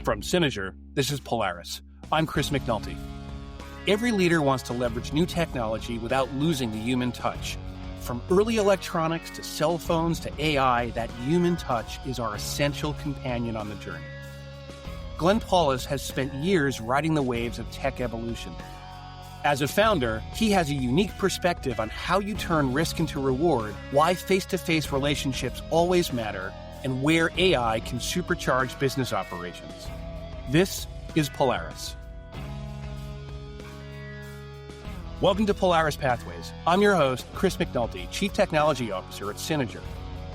From Synozur, this is Polaris. I'm Chris McNulty. Every leader wants to leverage new technology without losing the human touch. From early electronics to cell phones to AI, that human touch is our essential companion on the journey. Glenn Poulos has spent years riding the waves of tech evolution. As a founder, he has a unique perspective on how you turn risk into reward, why face-to-face relationships always matter, and where AI can supercharge business operations. This is Polaris. Welcome to Polaris Pathways. I'm your host, Chris McNulty, Chief Technology Officer at Synozur.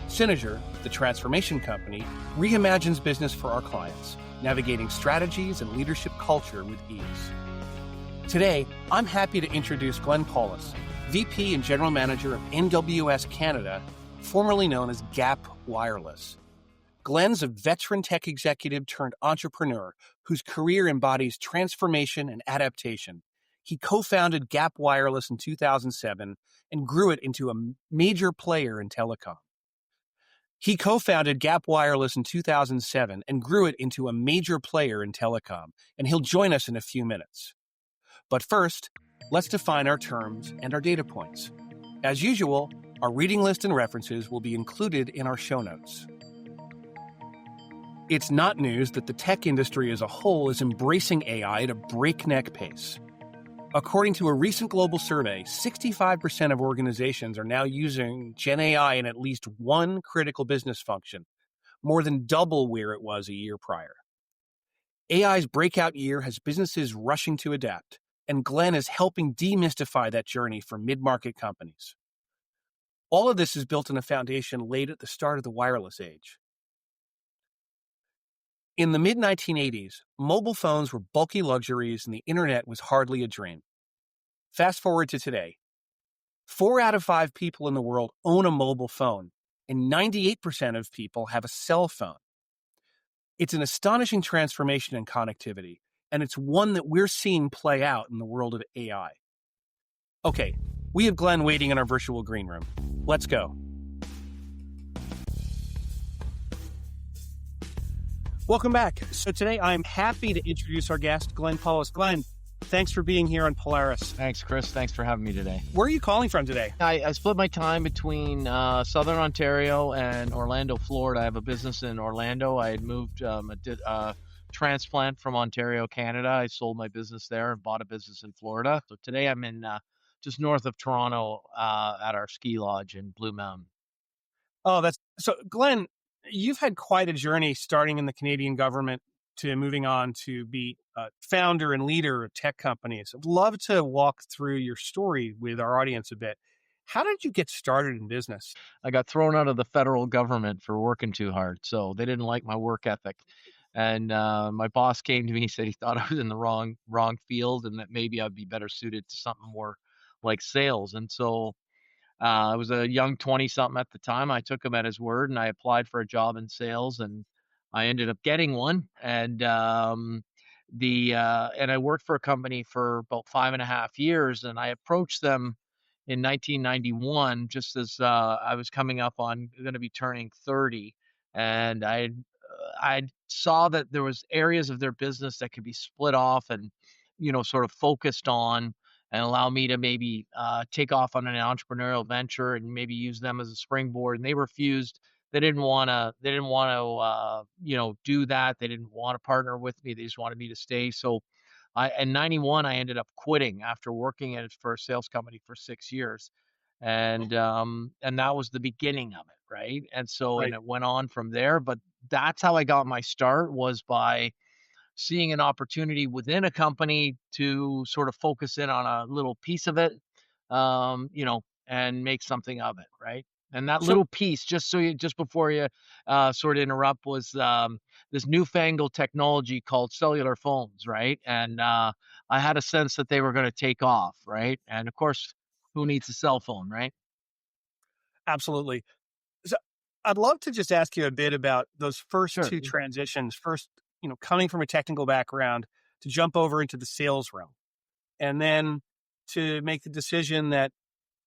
Synozur, the transformation company, reimagines business for our clients, navigating strategies and leadership culture with ease. Today, I'm happy to introduce Glenn Poulos, VP and General Manager of NWS Canada, formerly known as Gap Wireless. Glenn's a veteran tech executive turned entrepreneur whose career embodies transformation and adaptation. He co-founded Gap Wireless in 2007 and grew it into a major player in telecom. And he'll join us in a few minutes. But first, let's define our terms and our data points. As usual, our reading list and references will be included in our show notes. It's not news that the tech industry as a whole is embracing AI at a breakneck pace. According to a recent global survey, 65% of organizations are now using Gen AI in at least one critical business function, more than double where it was a year prior. AI's breakout year has businesses rushing to adapt, and Glenn is helping demystify that journey for mid-market companies. All of this is built on a foundation laid at the start of the wireless age. In the mid-1980s, mobile phones were bulky luxuries and the internet was hardly a dream. Fast forward to today. 4 out of 5 people in the world own a mobile phone, and 98% of people have a cell phone. It's an astonishing transformation in connectivity, and it's one that we're seeing play out in the world of AI. Okay, we have Glenn waiting in our virtual green room. Let's go. Welcome back. So today I'm happy to introduce our guest, Glenn Poulos. Glenn, thanks for being here on Polaris. Thanks, Chris. Thanks for having me today. Where are you calling from today? I split my time between Southern Ontario and Orlando, Florida. I have a business in Orlando. I had moved a transplant from Ontario, Canada. I sold my business there and bought a business in Florida. So today I'm in just north of Toronto at our ski lodge in Blue Mountain. Oh, that's so, Glenn. You've had quite a journey starting in the Canadian government to moving on to be a founder and leader of tech companies. I'd love to walk through your story with our audience a bit. How did you get started in business? I got thrown out of the federal government for working too hard. So they didn't like my work ethic. And my boss came to me and said he thought I was in the wrong field and that maybe I'd be better suited to something more like sales. And so I was a young 20-something at the time. I took him at his word and I applied for a job in sales and I ended up getting one. And and I worked for a company for about 5.5 years. And I approached them in 1991, just as I was coming up on going to be turning 30. And I saw that there was areas of their business that could be split off and, sort of focused on and allow me to maybe take off on an entrepreneurial venture and maybe use them as a springboard. And they refused. They didn't want to, do that. They didn't want to partner with me. They just wanted me to stay. So in 91, I ended up quitting after working for a sales company for 6 years. And that was the beginning of it. Right. And so, Right. And it went on from there, but that's how I got my start, was by seeing an opportunity within a company to sort of focus in on a little piece of it, and make something of it, right? And that little piece, just before you sort of interrupt, was this newfangled technology called cellular phones, right? And I had a sense that they were going to take off, right? And of course, who needs a cell phone, right? Absolutely. So I'd love to just ask you a bit about those first Sure. two transitions. First, coming from a technical background to jump over into the sales realm, and then to make the decision that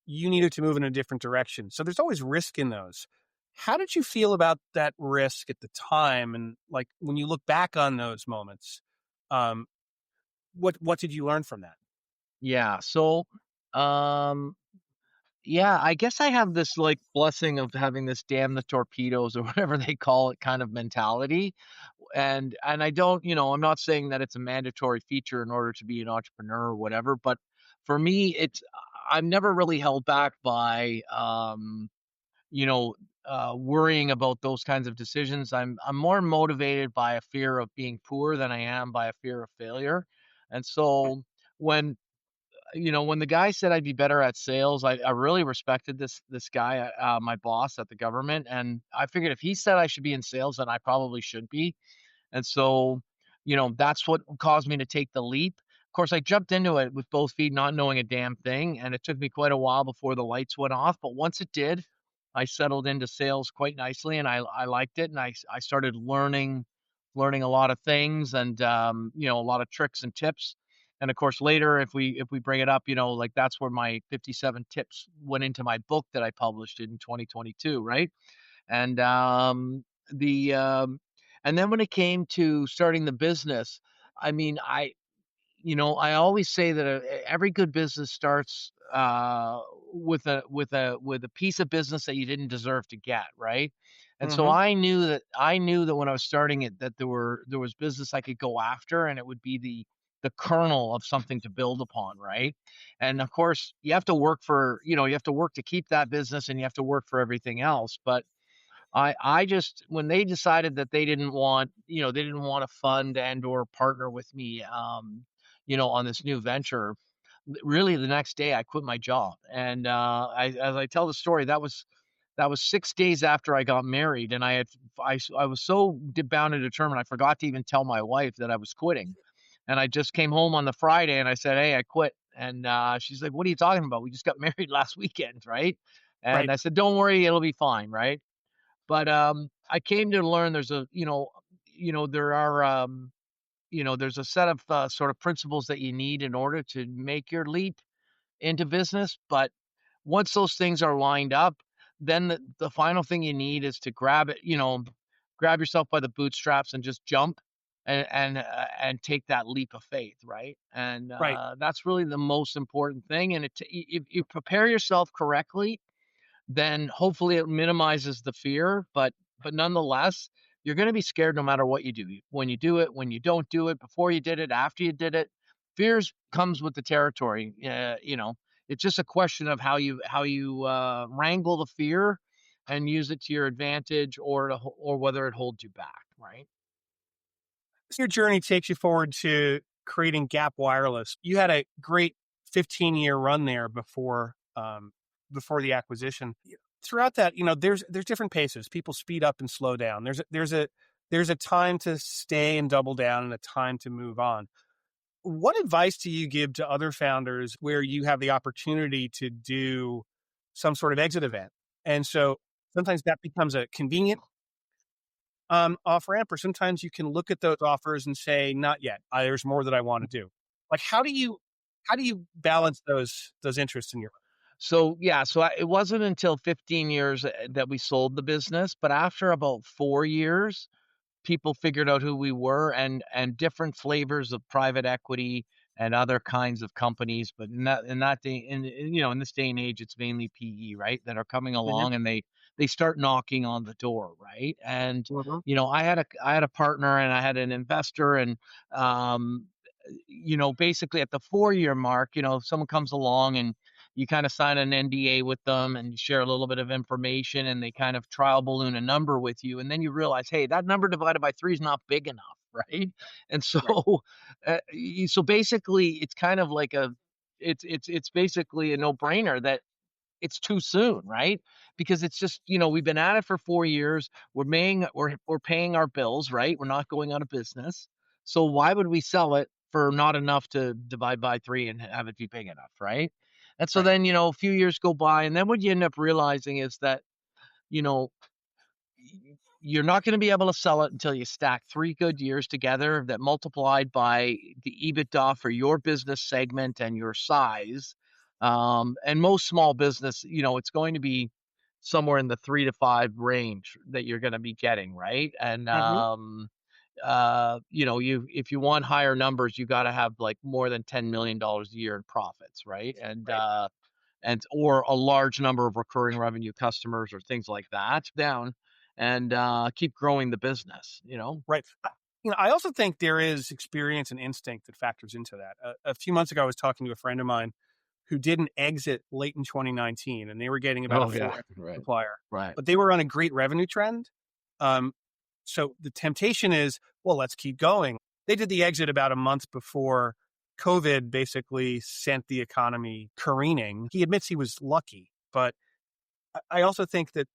you needed to move in a different direction. So there's always risk in those. How did you feel about that risk at the time? And like when you look back on those moments, um, what did you learn from that? Yeah. So, um, yeah, I guess I have this like blessing of having this damn the torpedoes or whatever they call it kind of mentality. And I don't, I'm not saying that it's a mandatory feature in order to be an entrepreneur or whatever, but for me, I'm never really held back by, you know, worrying about those kinds of decisions. I'm more motivated by a fear of being poor than I am by a fear of failure. And so when when the guy said I'd be better at sales, I really respected this guy, my boss at the government, and I figured if he said I should be in sales, then I probably should be. And so, that's what caused me to take the leap. Of course, I jumped into it with both feet, not knowing a damn thing, and it took me quite a while before the lights went off. But once it did, I settled into sales quite nicely, and I liked it, and I started learning a lot of things, and a lot of tricks and tips. And of course, later, if we bring it up, like that's where my 57 tips went into my book that I published in 2022, right? And the and then when it came to starting the business, I mean, I always say that every good business starts with a piece of business that you didn't deserve to get, right? And so Hmm. I knew that when I was starting it that there was business I could go after, and it would be the kernel of something to build upon, right? And of course, you have to work to keep that business, and you have to work for everything else. But I just when they decided that they didn't want to fund and or partner with me, on this new venture. Really, the next day I quit my job, and as I tell the story, that was 6 days after I got married, and I was so bound and determined, I forgot to even tell my wife that I was quitting, and I just came home on the Friday and I said, "Hey, I quit," and she's like, "What are you talking about? We just got married last weekend, right?" And Right. I said, "Don't worry, it'll be fine, right?" But I came to learn there are there's a set of sort of principles that you need in order to make your leap into business. But once those things are lined up, then the final thing you need is to grab yourself by the bootstraps and just jump and take that leap of faith, right? And Right. that's really the most important thing. And if you prepare yourself correctly, then hopefully it minimizes the fear. But nonetheless, you're going to be scared no matter what you do. When you do it, when you don't do it, before you did it, after you did it, fears comes with the territory. It's just a question of how you wrangle the fear and use it to your advantage, or whether it holds you back, right? Your journey takes you forward to creating Gap Wireless. You had a great 15-year run there before the acquisition. Throughout that, there's different paces. People speed up and slow down. There's a time to stay and double down and a time to move on. What advice do you give to other founders where you have the opportunity to do some sort of exit event? And so sometimes that becomes a convenient off ramp, or sometimes you can look at those offers and say, "Not yet. There's more that I want to do." Like, how do you balance those interests in your? So yeah, it wasn't until 15 years that we sold the business, but after about 4 years, people figured out who we were, and different flavors of private equity and other kinds of companies. But in that day, in this day and age, it's mainly PE, right, that are coming Mhm, along, and they start knocking on the door, right? And mhm. I had a partner, and I had an investor, and um basically at the 4 year mark, if someone comes along and you kind of sign an NDA with them and you share a little bit of information, and they kind of trial balloon a number with you. And then you realize, hey, that number divided by three is not big enough. Right. And so, Right, so basically it's kind of like it's basically a no brainer that it's too soon, right? Because it's just, we've been at it for 4 years. We're paying our bills, right? We're not going out of business. So why would we sell it for not enough to divide by three and have it be big enough, right? And so right, then, a few years go by, and then what you end up realizing is that, you know, you're not going to be able to sell it until you stack 3 good years together that multiplied by the EBITDA for your business segment and your size. And most small business, it's going to be somewhere in the 3 to 5 range that you're going to be getting, right? And Hmm. if you want higher numbers, you got to have like more than $10 million a year in profits, right? Right. And or a large number of recurring revenue customers or things like that down, and keep growing the business. Right. I also think there is experience and instinct that factors into that. A few months ago, I was talking to a friend of mine who did an exit late in 2019, and they were getting about a Oh yeah, 4x right, multiplier, right. but they were on a great revenue trend. Um, so the temptation is, well, let's keep going. They did the exit about a month before COVID basically sent the economy careening. He admits he was lucky, but I also think that,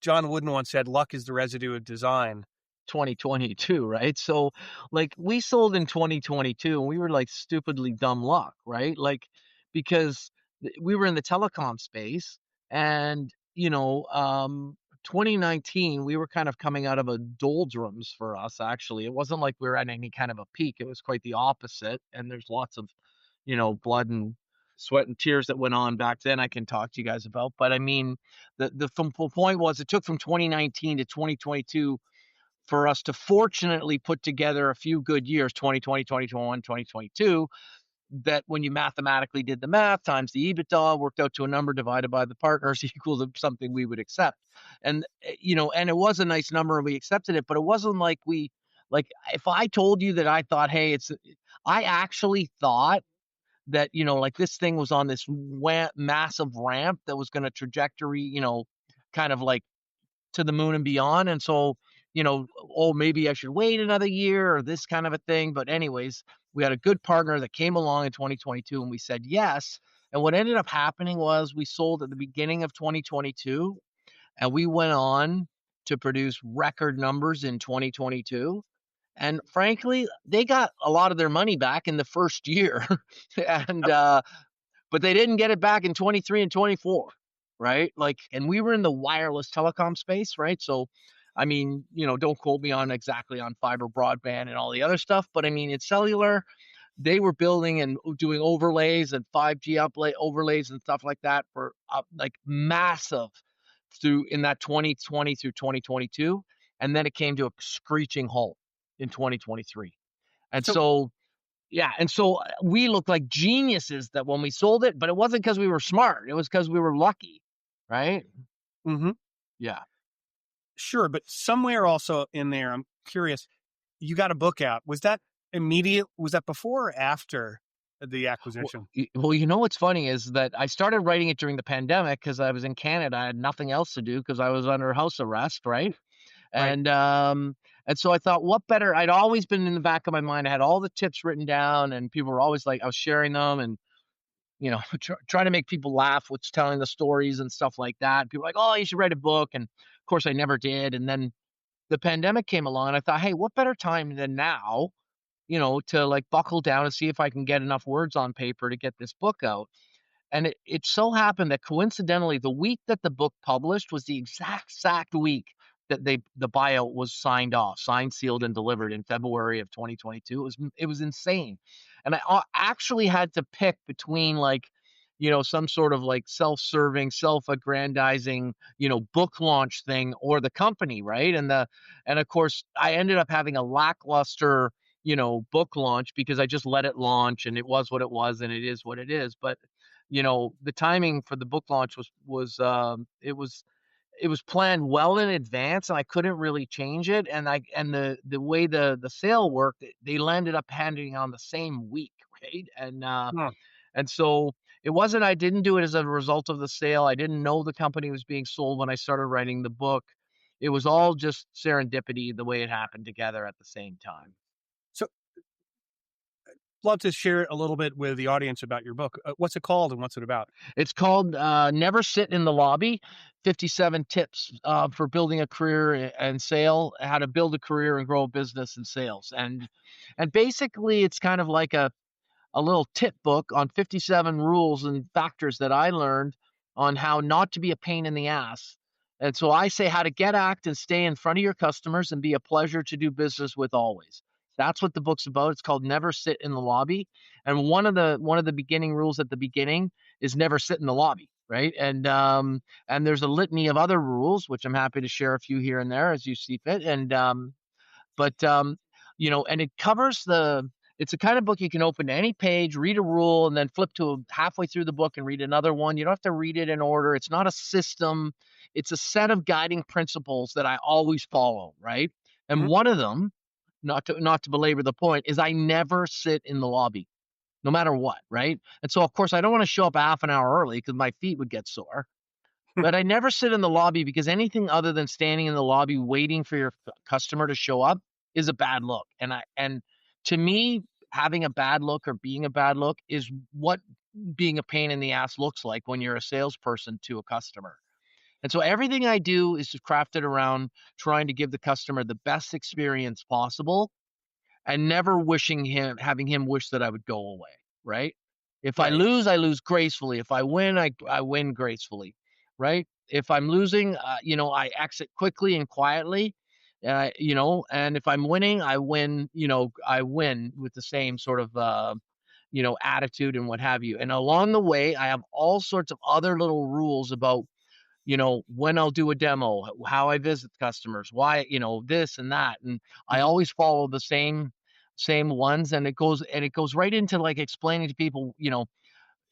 John Wooden once said, luck is the residue of design. 2022, right? So like we sold in 2022 and we were like stupidly dumb luck, right? Like because we were in the telecom space, and 2019 we were kind of coming out of a doldrums for us. Actually, it wasn't like we were at any kind of a peak. It was quite the opposite, and there's lots of blood and sweat and tears that went on back then I can talk to you guys about. But I mean, the point was, it took from 2019 to 2022 for us to fortunately put together a few good years, 2020, 2021, 2022, that when you mathematically did the math times the EBITDA, worked out to a number divided by the partners equal to something we would accept. And, and it was a nice number and we accepted it, but it wasn't like if I told you that I thought, hey, I actually thought that, like this thing was on this massive ramp that was going to trajectory, kind of like to the moon and beyond. And so, oh, maybe I should wait another year or this kind of a thing. But anyways, we had a good partner that came along in 2022 and we said yes. And what ended up happening was we sold at the beginning of 2022 and we went on to produce record numbers in 2022. And frankly, they got a lot of their money back in the first year. and Yep. but they didn't get it back in 23 and 24, right? Like, and we were in the wireless telecom space, right? So, I mean, don't quote me on exactly on fiber broadband and all the other stuff, but I mean, it's cellular. They were building and doing overlays and 5G overlays and stuff like that for like massive through in that 2020 through 2022. And then it came to a screeching halt in 2023. And So, so yeah, and so we looked like geniuses that when we sold it, but it wasn't because we were smart. It was because we were lucky, right? mhm, Yeah. sure. But somewhere also in there, I'm curious, you got a book out. Was that immediate? Was that before or after the acquisition? Well, what's funny is that I started writing it during the pandemic because I was in Canada. I had nothing else to do because I was under house arrest, right? Right. And so I thought, what better? I'd always been in the back of my mind. I had all the tips written down, and people were always like, I was sharing them, and trying to make people laugh with telling the stories and stuff like that. People were like, oh, you should write a book, and of course I never did. And then the pandemic came along, and I thought, hey, what better time than now, to like buckle down and see if I can get enough words on paper to get this book out. And it so happened that coincidentally, the week that the book published was the exact week that the buyout was signed off, signed, sealed, and delivered in February of 2022. It was insane, and I actually had to pick between like, some sort of like self-serving, self-aggrandizing, book launch thing or the company, right? And of course, I ended up having a lackluster, book launch because I just let it launch, and it was what it was, and it is what it is. But the timing for the book launch was planned well in advance, and I couldn't really change it. And the way the sale worked, they landed up handing on the same week, right? Huh. And so it wasn't, I didn't do it as a result of the sale. I didn't know the company was being sold when I started writing the book. It was all just serendipity, the way it happened together at the same time. So, love to share a little bit with the audience about your book. What's it called and what's it about? It's called Never Sit in the Lobby, 57 Tips for Building a Career and Sale, How to Build a Career and Grow a Business in Sales. And basically, it's kind of like a little tip book on 57 rules and factors that I learned on how not to be a pain in the ass. And so I say how to get, act, and stay in front of your customers and be a pleasure to do business with always. That's what the book's about. It's called Never Sit in the Lobby. And one of the beginning rules at the beginning is never sit in the lobby. right? And there's a litany of other rules, which I'm happy to share a few here and there as you see fit. But and it covers the. It's a kind of book you can open to any page, read a rule, and then flip to halfway through the book and read another one. You don't have to read it in order. It's not a system. It's a set of guiding principles that I always follow, right? And Mhm. one of them, not to belabor the point, is I never sit in the lobby, no matter what, right? And so, of course, I don't want to show up half an hour early because my feet would get sore. But I never sit in the lobby because anything other than standing in the lobby waiting for your customer to show up is a bad look. And to me, having a bad look or being a bad look is what being a pain in the ass looks like when you're a salesperson to a customer. And so everything I do is crafted around trying to give the customer the best experience possible and never having him wish that I would go away, right? If I Right. lose, I lose gracefully. If I win, I win gracefully, right? If I'm losing, I exit quickly and quietly, and if I'm winning, I win with the same sort of, attitude and what have you. And along the way, I have all sorts of other little rules about when I'll do a demo, how I visit customers, why, this and that. And I Mhm. always follow the same ones. And it goes right into like explaining to people,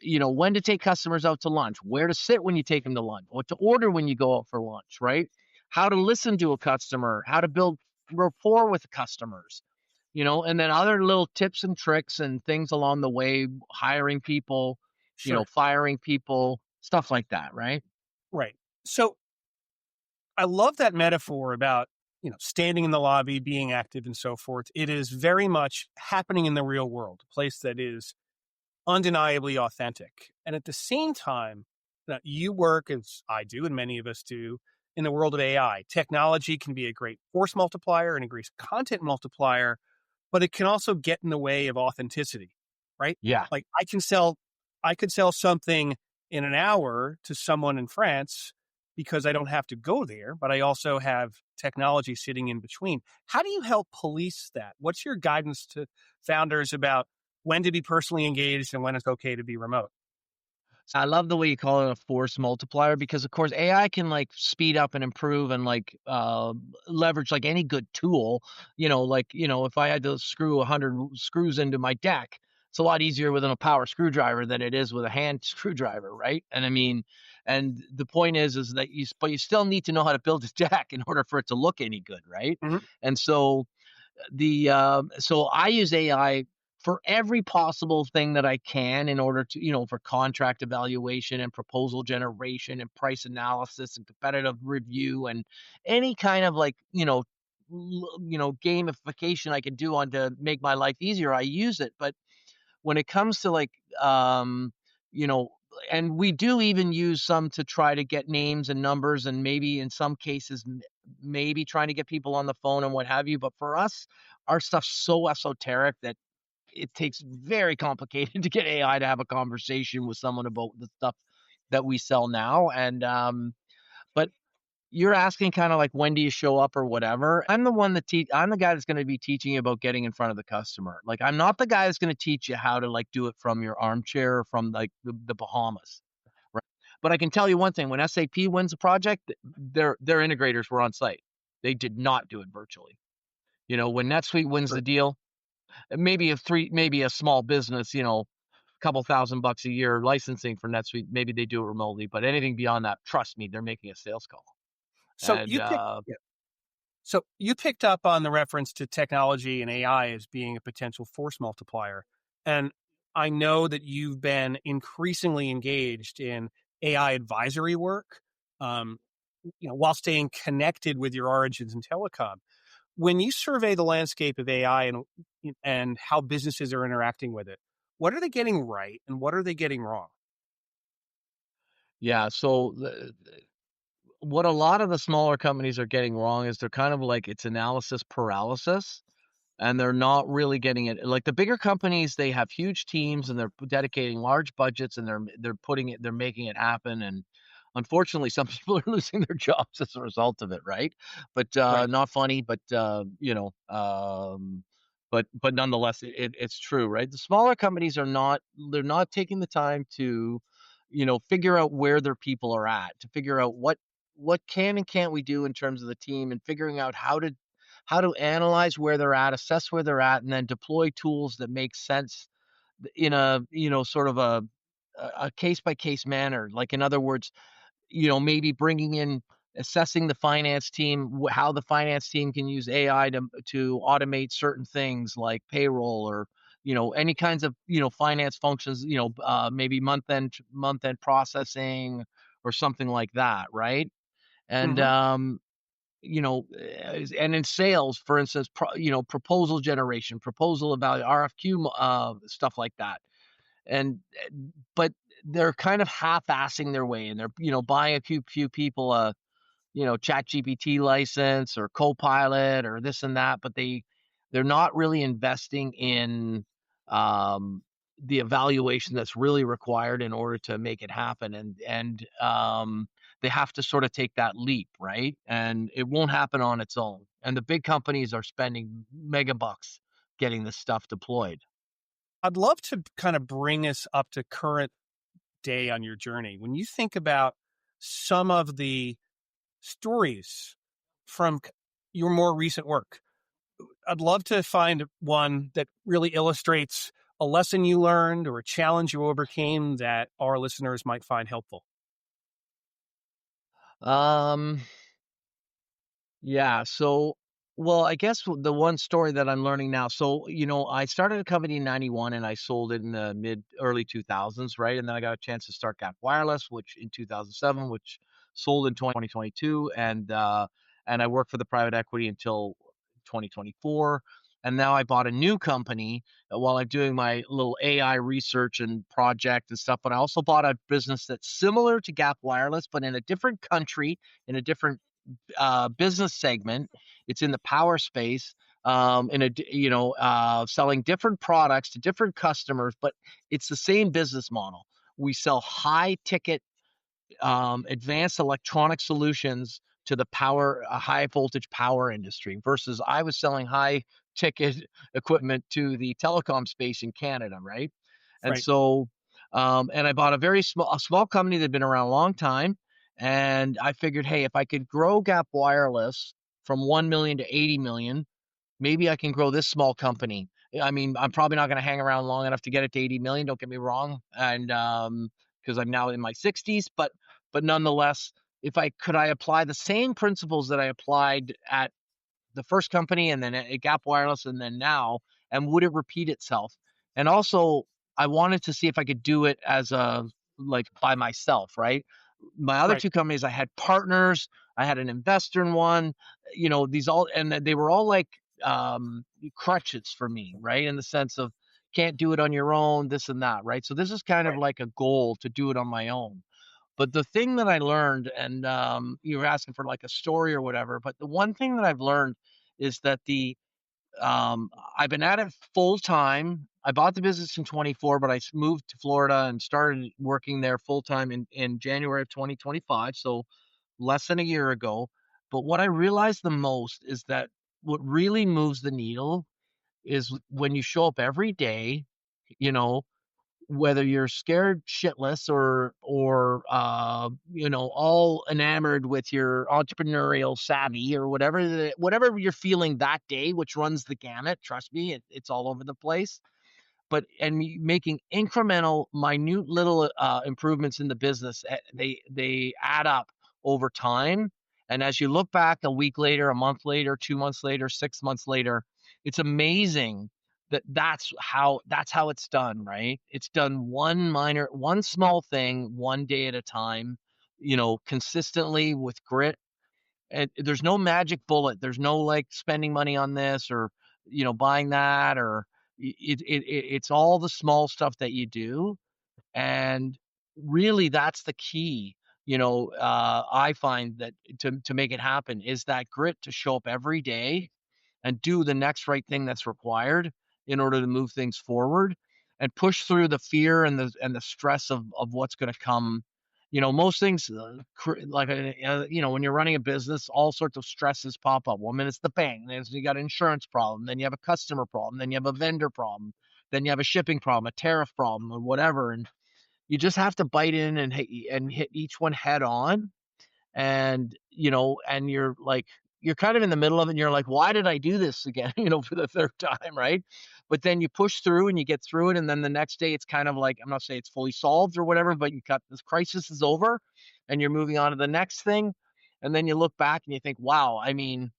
when to take customers out to lunch, where to sit when you take them to lunch, what to order when you go out for lunch, right? How to listen to a customer, how to build rapport with customers, and then other little tips and tricks and things along the way, hiring people, Sure. firing people, stuff like that, right? Right. So I love that metaphor about, standing in the lobby, being active and so forth. It is very much happening in the real world, a place that is undeniably authentic. And at the same time, you work, as I do and many of us do, in the world of AI. Technology can be a great force multiplier and a great content multiplier, but it can also get in the way of authenticity, right? Yeah. Like I could sell something in an hour to someone in France because I don't have to go there, but I also have technology sitting in between. How do you help police that? What's your guidance to founders about when to be personally engaged and when it's okay to be remote? I love the way you call it a force multiplier because of course AI can like speed up and improve and like leverage like any good tool, if I had to screw 100 screws into my deck, it's a lot easier with a power screwdriver than it is with a hand screwdriver, right? And I mean, and the point is that but you still need to know how to build a deck in order for it to look any good, right? Mhm. And so I use AI for every possible thing that I can in order to, for contract evaluation and proposal generation and price analysis and competitive review and any kind of like, gamification I can do on to make my life easier. I use it. But when it comes to like, you know, and we do even use some to try to get names and numbers and maybe in some cases, maybe trying to get people on the phone and what have you. But for us, our stuff's so esoteric that it takes very complicated to get AI to have a conversation with someone about the stuff that we sell now. But you're asking kind of like when do you show up or whatever. I'm the guy that's going to be teaching you about getting in front of the customer. Like I'm not the guy that's going to teach you how to like do it from your armchair or from like the Bahamas. Right. But I can tell you one thing, when SAP wins a project, their integrators were on site. They did not do it virtually. When NetSuite wins Sure. the deal, maybe a small business, couple $1,000 a year licensing for NetSuite, maybe they do it remotely, but anything beyond that, trust me, they're making a sales call. So And you picked So you picked up on the reference to technology and AI as being a potential force multiplier. And I know that you've been increasingly engaged in AI advisory work, um, while staying connected with your origins in telecom. When you survey the landscape of AI and how businesses are interacting with it, what are they getting right and what are they getting wrong? yeah, so what a lot of the smaller companies are getting wrong is they're kind of like it's analysis paralysis. And they're not really getting it. Like the bigger companies, they have huge teams and they're dedicating large budgets and they're making it happen. And unfortunately, some people are losing their jobs as a result of it, right? But Right. not funny, but nonetheless, it's true, right? The smaller companies they're not taking the time to, figure out where their people are at, to figure out what can and can't we do in terms of the team, and figuring out how to analyze where they're at, assess where they're at, and then deploy tools that make sense in a sort of a case by case manner. Like, in other words, maybe bringing in, assessing the finance team, how the finance team can use AI to automate certain things like payroll, or any kinds of finance functions, maybe month end processing or something like that, right? And Hmm. and in sales, for instance, proposal generation, proposal about RFQ, stuff like that. And but they're kind of half-assing their way, and they're buying a few people chat GPT license or Copilot or this and that, but they're not really investing in um, the evaluation that's really required in order to make it happen. And they have to sort of take that leap, right? And it won't happen on its own. And the big companies are spending mega bucks getting this stuff deployed. I'd love to kind of bring us up to current day on your journey. When you think about some of the stories from your more recent work, I'd love to find one that really illustrates a lesson you learned or a challenge you overcame that our listeners might find helpful. Um, Yeah. So, well, I guess the one story that I'm learning now. So, I started a company in '91 and I sold it in the mid early 2000s, right? And then I got a chance to start Gap Wireless, which in 2007, which sold in 2022, and I worked for the private equity until 2024. And now I bought a new company while I'm doing my little AI research and project and stuff. But I also bought a business that's similar to Gap Wireless, but in a different country, in a different business segment. It's in the power space, selling different products to different customers, but it's the same business model. We sell high ticket, advanced electronic solutions to the high voltage power industry, versus I was selling high ticket equipment to the telecom space in Canada, right? And Right. so, and I bought a small company that had been around a long time, and I figured, hey, if I could grow Gap Wireless from 1 million to 80 million, maybe I can grow this small company. I mean, I'm probably not going to hang around long enough to get it to 80 million. Don't get me wrong, and because I'm now in my 60s, but nonetheless, if I apply the same principles that I applied at the first company and then at Gap Wireless and then now, and would it repeat itself? And also, I wanted to see if I could do it as a like by myself, right? My other Right. two companies, I had partners, I had an investor in one, these all, and they were all like crutches for me, right? In the sense of can't do it on your own, this and that, right? So this is kind of Right. like a goal to do it on my own. But the thing that I learned, and you were asking for like a story or whatever, but the one thing that I've learned is that I've been at it full time. I bought the business in 24, but I moved to Florida and started working there full time in January of 2025. So less than a year ago. But what I realized the most is that what really moves the needle is when you show up every day, you know, whether you're scared shitless or all enamored with your entrepreneurial savvy or whatever you're feeling that day, which runs the gamut. Trust me, it's all over the place. But and making incremental, minute little improvements in the business, they add up over time. And as you look back a week later, a month later, 2 months later, 6 months later, it's amazing that's how it's done, right? It's done one small thing, one day at a time, consistently with grit. And there's no magic bullet. There's no like spending money on this or buying that, or it's all the small stuff that you do. And really, that's the key. I find that to make it happen is that grit, to show up every day and do the next right thing that's required in order to move things forward and push through the fear and the stress of what's going to come. Most things, like when you're running a business, all sorts of stresses pop up. One minute it's the bank, then you got an insurance problem, then you have a customer problem, then you have a vendor problem, then you have a shipping problem, a tariff problem, or whatever. And you just have to bite in and hit each one head on. And, and you're kind of in the middle of it and you're like, why did I do this again, for the third time, right? But then you push through and you get through it. And then the next day it's kind of like, I'm not saying it's fully solved or whatever, but you got this crisis is over and you're moving on to the next thing. And then you look back and you think, wow, I mean,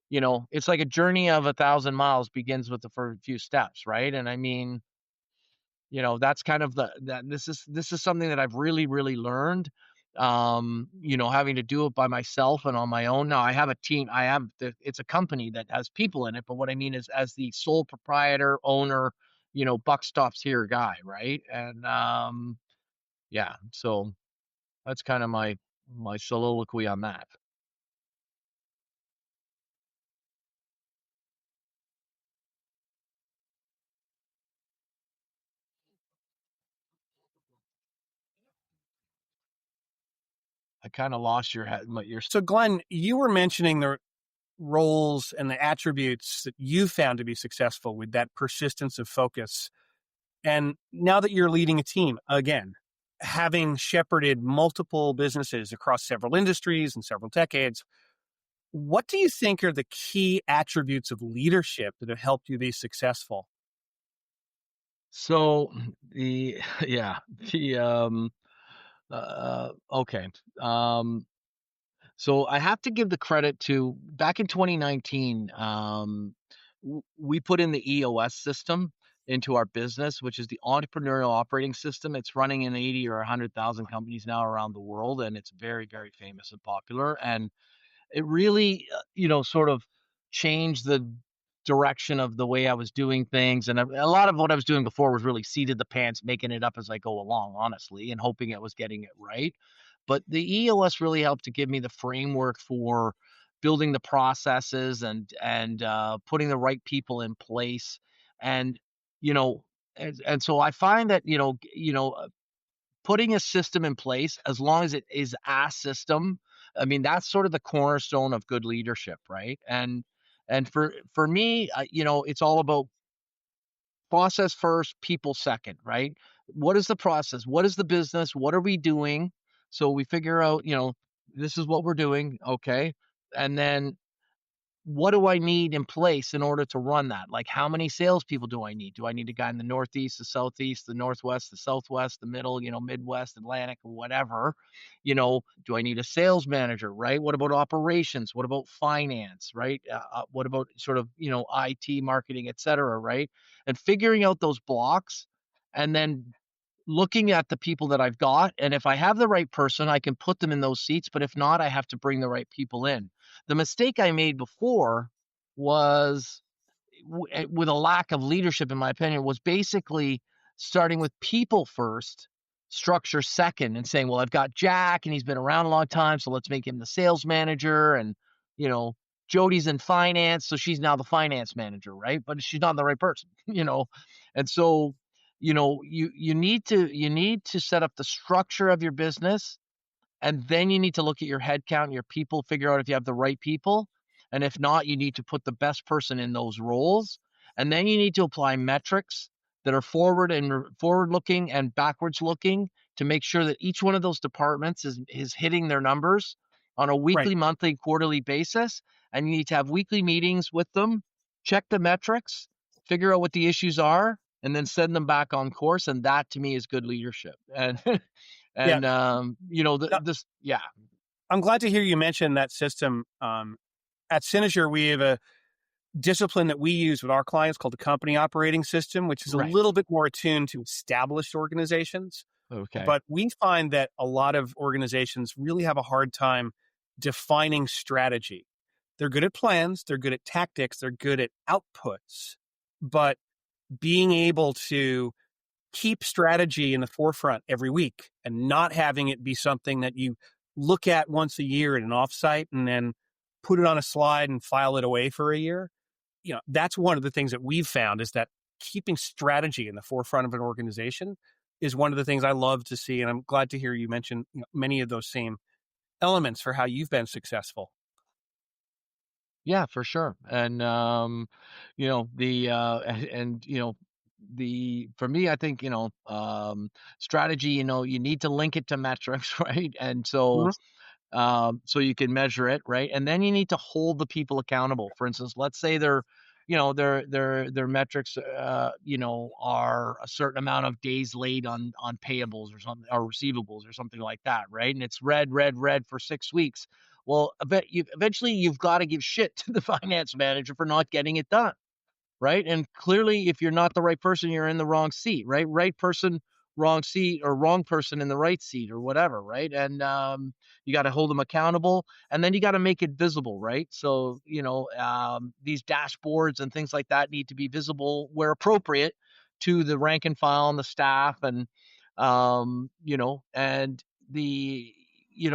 it's like a journey of 1,000 miles begins with the first few steps, right? And I mean, that's kind of this is something that I've really, really learned, having to do it by myself and on my own. Now I have a team. It's a company that has people in it, but what I mean is as the sole proprietor, owner, buck stops here guy, right? And yeah, so that's kind of my soliloquy on that. I kind of lost your head. So, Glenn, you were mentioning the roles and the attributes that you found to be successful with that persistence of focus. And now that you're leading a team, again, having shepherded multiple businesses across several industries and several decades, what do you think are the key attributes of leadership that have helped you be successful? So the yeah the okay. um So I have to give the credit to back in 2019. We put in the EOS system into our business, which is the entrepreneurial operating system. It's running in 80 or 100,000 companies now around the world, and it's very, very famous and popular. And it really, sort of changed the direction of the way I was doing things. And a lot of what I was doing before was really seated the pants, making it up as I go along, honestly, and hoping it was getting it right. But the EOS really helped to give me the framework for building the processes and putting the right people in place. And, you know, and so I find that, putting a system in place, as long as it is a system, I mean, that's sort of the cornerstone of good leadership, right? And for me, it's all about process first, people second, right? What is the process? What is the business? What are we doing? So we figure out, this is what we're doing, okay? And then what do I need in place in order to run that? Like, how many salespeople do I need? Do I need a guy in the Northeast, the Southeast, the Northwest, the Southwest, the middle, Midwest, Atlantic, whatever? Do I need a sales manager, right? What about operations? What about finance, right? What about sort of, IT, marketing, et cetera, right? And figuring out those blocks and then looking at the people that I've got. And if I have the right person, I can put them in those seats. But if not, I have to bring the right people in. The mistake I made before was with a lack of leadership, in my opinion, was basically starting with people first, structure second, and saying, well, I've got Jack and he's been around a long time, so let's make him the sales manager. And, you know, Jody's in finance, so she's now the finance manager, right? But she's not the right person, And so, you need to set up the structure of your business, and then you need to look at your head count, your people, figure out if you have the right people. And if not, you need to put the best person in those roles. And then you need to apply metrics that are forward looking and backwards looking to make sure that each one of those departments is hitting their numbers on a Right. weekly, monthly, quarterly basis. And you need to have weekly meetings with them, check the metrics, figure out what the issues are, and then send them back on course. And that to me is good leadership. And Yeah. and No, this yeah. I'm glad to hear you mention that system. At Synozur, we have a discipline that we use with our clients called the company operating system, which is a Right. little bit more attuned to established organizations. Okay. But we find that a lot of organizations really have a hard time defining strategy. They're good at plans, they're good at tactics, they're good at outputs, but being able to keep strategy in the forefront every week and not having it be something that you look at once a year at an offsite and then put it on a slide and file it away for a year. That's one of the things that we've found is that keeping strategy in the forefront of an organization is one of the things I love to see. And I'm glad to hear you mention many of those same elements for how you've been successful. Yeah, for sure. And the and for me, I think, strategy, you need to link it to metrics, right? And so Mhm. so you can measure it, right? And then you need to hold the people accountable. For instance, let's say their metrics, are a certain amount of days late on payables or something, or receivables or something like that, right? And it's red for 6 weeks. Well, eventually you've got to give shit to the finance manager for not getting it done, right? And clearly, if you're not the right person, you're in the wrong seat, right? Right person, wrong seat, or wrong person in the right seat, or whatever, right? And you got to hold them accountable, and then you got to make it visible, right? So these dashboards and things like that need to be visible where appropriate to the rank and file and the staff, and and the you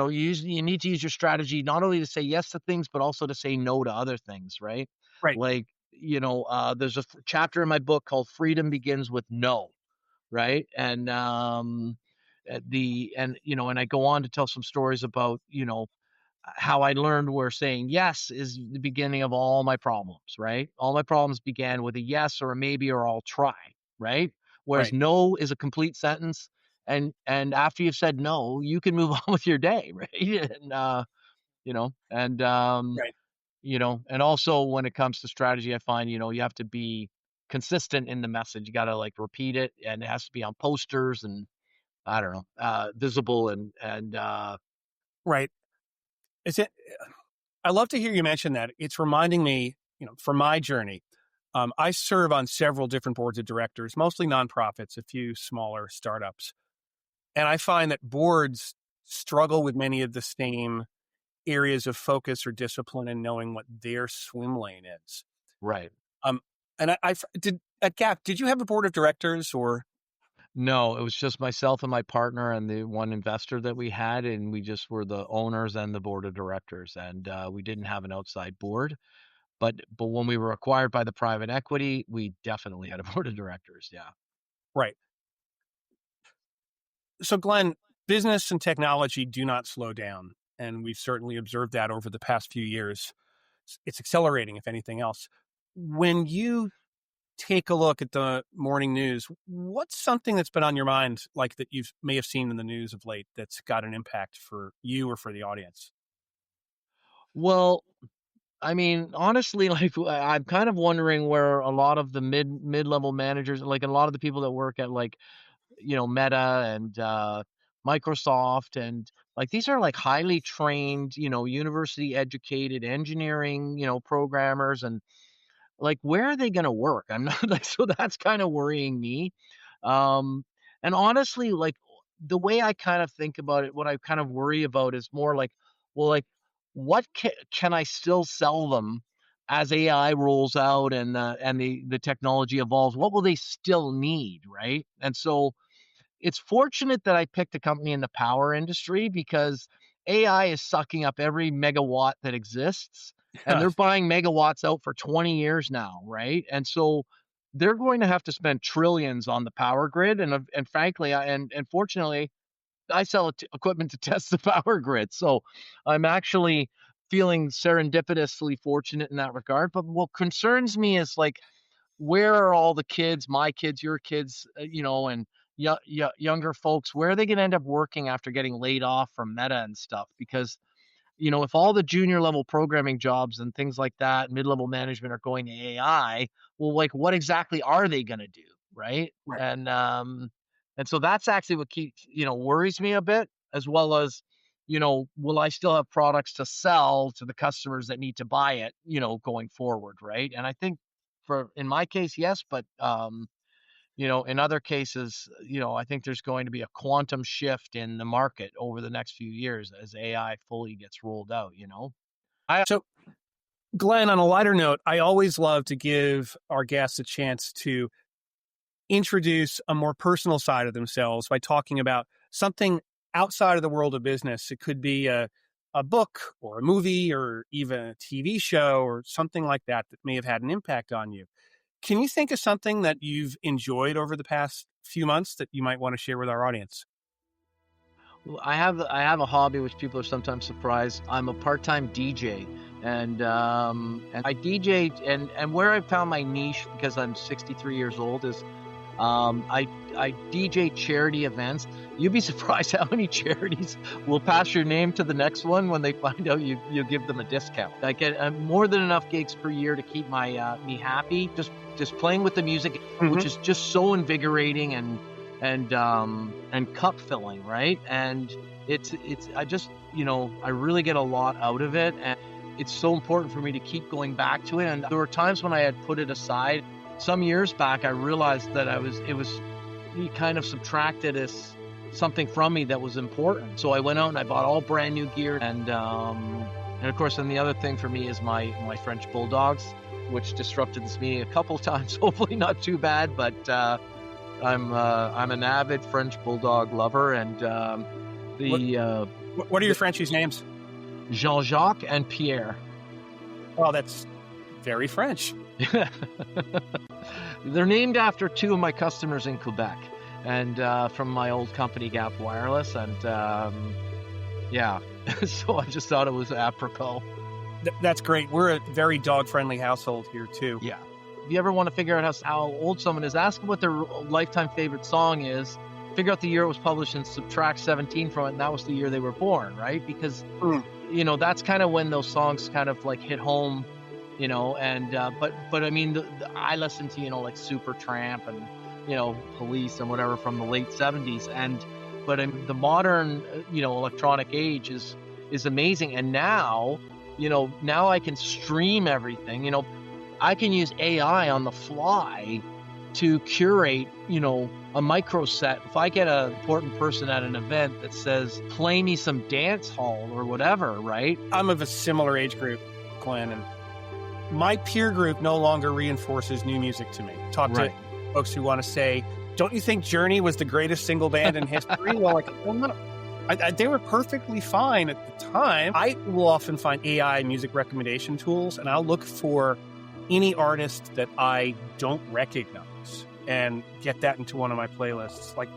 need to use your strategy not only to say yes to things but also to say no to other things, right? Right, Like, there's a chapter in my book called Freedom Begins with No, right? And and I go on to tell some stories about, how I learned where saying yes is the beginning of all my problems, right? All my problems began with a yes or a maybe or I'll try, right? Whereas right, no is a complete sentence, and after you've said no, you can move on with your day, right? And you know, and right. and also when it comes to strategy, I find, you have to be consistent in the message. You got to like repeat it, and it has to be on posters and I don't know, visible and Right. Is it? I love to hear you mention that. It's reminding me, from my journey. I serve on several different boards of directors, mostly nonprofits, a few smaller startups, and I find that boards struggle with many of the same areas of focus or discipline in knowing what their swim lane is. right. Um, and I did at Gap. Did you have a board of directors or? No, it was just myself and my partner and the one investor that we had, and we just were the owners and the board of directors, and we didn't have an outside board. But when we were acquired by the private equity, we definitely had a board of directors. Yeah. Right. So, Glenn, business and technology do not slow down. And we've certainly observed that over the past few years. It's accelerating, if anything else. When you take a look at the morning news, what's something that's been on your mind, like that you may have seen in the news of late, that's got an impact for you or for the audience? Well, I mean, honestly, like I'm kind of wondering where a lot of the mid-level managers, like a lot of the people that work at like, Meta and Microsoft, and like these are like highly trained, university educated engineering, programmers, and like where are they going to work? I'm not like, so that's kind of worrying me. Um and honestly, like the way I kind of think about it, what I kind of worry about is more like, well, like what can I still sell them as AI rolls out and the technology evolves? What will they still need, right? And so it's fortunate that I picked a company in the power industry because AI is sucking up every megawatt that exists, and they're buying megawatts out for 20 years now, right? And so they're going to have to spend trillions on the power grid, and frankly, and fortunately, I sell equipment to test the power grid, so I'm actually feeling serendipitously fortunate in that regard. But what concerns me is like, where are all the kids, my kids, your kids, and younger folks, where are they going to end up working after getting laid off from Meta and stuff? Because, if all the junior level programming jobs and things like that, mid-level management are going to AI, well, like what exactly are they going to do? Right. Right. And so that's actually what keeps, worries me a bit, as well as, will I still have products to sell to the customers that need to buy it, going forward. Right. And I think in my case, yes, but in other cases, I think there's going to be a quantum shift in the market over the next few years as AI fully gets rolled out. So, Glenn, on a lighter note, I always love to give our guests a chance to introduce a more personal side of themselves by talking about something outside of the world of business. It could be a book or a movie or even a TV show or something like that that may have had an impact on you. Can you think of something that you've enjoyed over the past few months that you might want to share with our audience? Well, I have a hobby which people are sometimes surprised. I'm a part-time DJ, and I DJ, and where I found my niche, because I'm 63 years old, is I DJ charity events. You'd be surprised how many charities will pass your name to the next one when they find out you give them a discount. I get more than enough gigs per year to keep my me happy. Just playing with the music, which is just so invigorating and cup filling, right? And it's I just, I really get a lot out of it, and it's so important for me to keep going back to it. And there were times when I had put it aside. Some years back, I realized that he kind of subtracted as something from me that was important. So I went out and I bought all brand new gear, and of course, then the other thing for me is my French bulldogs, which disrupted this meeting a couple of times. Hopefully not too bad, but I'm an avid French bulldog lover, and what are your Frenchies' names? Jean-Jacques and Pierre. Oh, that's very French. They're named after two of my customers in Quebec, and from my old company Gap Wireless, and so I just thought it was apropos. That's great. We're a very dog-friendly household here too. Yeah. If you ever want to figure out how old someone is, ask them what their lifetime favorite song is, figure out the year it was published, and subtract 17 from it, and that was the year they were born, right? Because that's kind of when those songs kind of like hit home. And but I mean, I listen to like Supertramp and Police and whatever from the late 70s, but the modern electronic age is amazing, and now I can stream everything. I can use AI on the fly to curate a micro set. If I get an important person at an event that says play me some dance hall or whatever, right? I'm of a similar age group, Glenn, and my peer group no longer reinforces new music to me. Talk to folks who want to say, don't you think Journey was the greatest single band in history? Well, no. They were perfectly fine at the time. I will often find AI music recommendation tools, and I'll look for any artist that I don't recognize and get that into one of my playlists. Like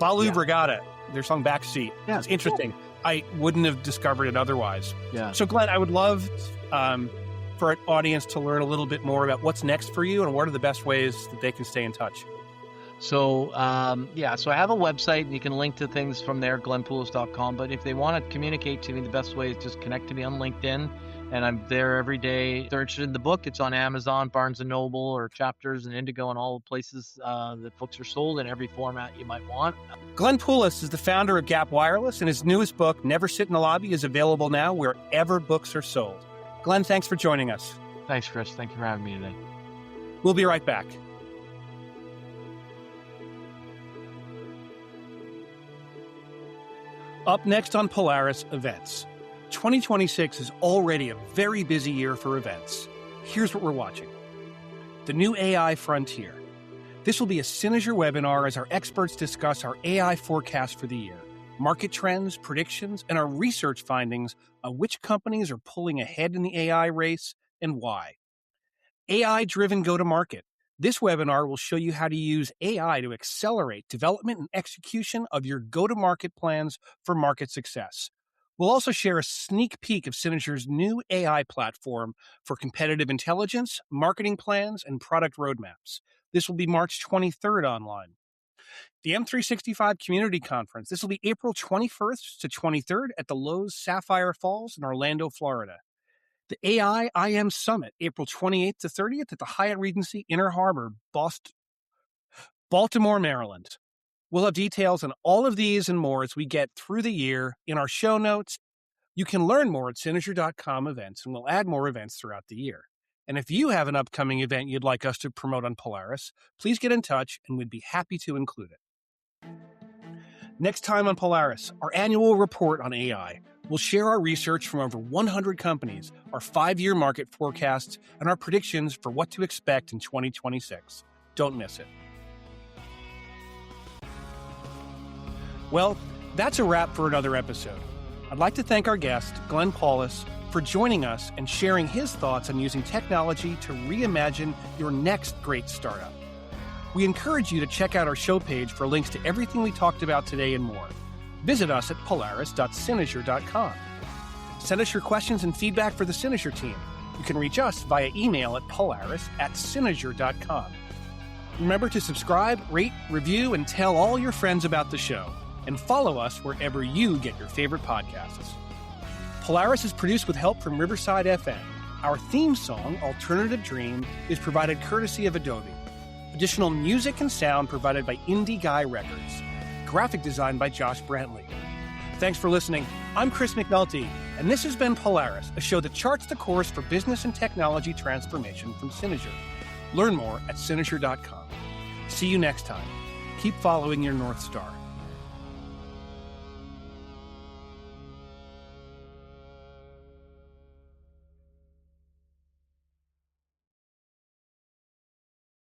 Balu Brigada, their song Backseat. Yeah, it's interesting. Cool. I wouldn't have discovered it otherwise. Yeah. So Glenn, I would love for an audience to learn a little bit more about what's next for you and what are the best ways that they can stay in touch. So, so I have a website, and you can link to things from there, glennpoulos.com. But if they want to communicate to me, the best way is just connect to me on LinkedIn, and I'm there every day. If they're interested in the book, it's on Amazon, Barnes & Noble, or Chapters and Indigo, and all the places that books are sold in every format you might want. Glenn Poulos is the founder of Gap Wireless, and his newest book, Never Sit in the Lobby, is available now wherever books are sold. Glenn, thanks for joining us. Thanks, Chris. Thank you for having me today. We'll be right back. Up next on Polaris, events. 2026 is already a very busy year for events. Here's what we're watching. The new AI frontier. This will be a Synozur webinar as our experts discuss our AI forecast for the year, market trends, predictions, and our research findings on which companies are pulling ahead in the AI race and why. AI-driven go-to-market. This webinar will show you how to use AI to accelerate development and execution of your go-to-market plans for market success. We'll also share a sneak peek of Synozur's new AI platform for competitive intelligence, marketing plans, and product roadmaps. This will be March 23rd online. The M365 Community Conference. This will be April 21st to 23rd at the Lowe's Sapphire Falls in Orlando, Florida. The AI IM Summit, April 28th to 30th at the Hyatt Regency Inner Harbor, Baltimore, Maryland. We'll have details on all of these and more as we get through the year in our show notes. You can learn more at Synozur.com events, and we'll add more events throughout the year. And if you have an upcoming event you'd like us to promote on Polaris, please get in touch and we'd be happy to include it. Next time on Polaris, our annual report on AI. We'll share our research from over 100 companies, our 5-year market forecasts, and our predictions for what to expect in 2026. Don't miss it. Well, that's a wrap for another episode. I'd like to thank our guest, Glenn Poulos, for joining us and sharing his thoughts on using technology to reimagine your next great startup. We encourage you to check out our show page for links to everything we talked about today and more. Visit us at polaris.synozur.com. Send us your questions and feedback for the Synozur team. You can reach us via email at polaris@synozur.com. Remember to subscribe, rate, review, and tell all your friends about the show. And follow us wherever you get your favorite podcasts. Polaris is produced with help from Riverside FM. Our theme song, Alternative Dream, is provided courtesy of Adobe. Additional music and sound provided by Indie Guy Records. Graphic design by Josh Brantley. Thanks for listening. I'm Chris McNulty, and this has been Polaris, a show that charts the course for business and technology transformation from Synozur. Learn more at Synozur.com. See you next time. Keep following your North Star.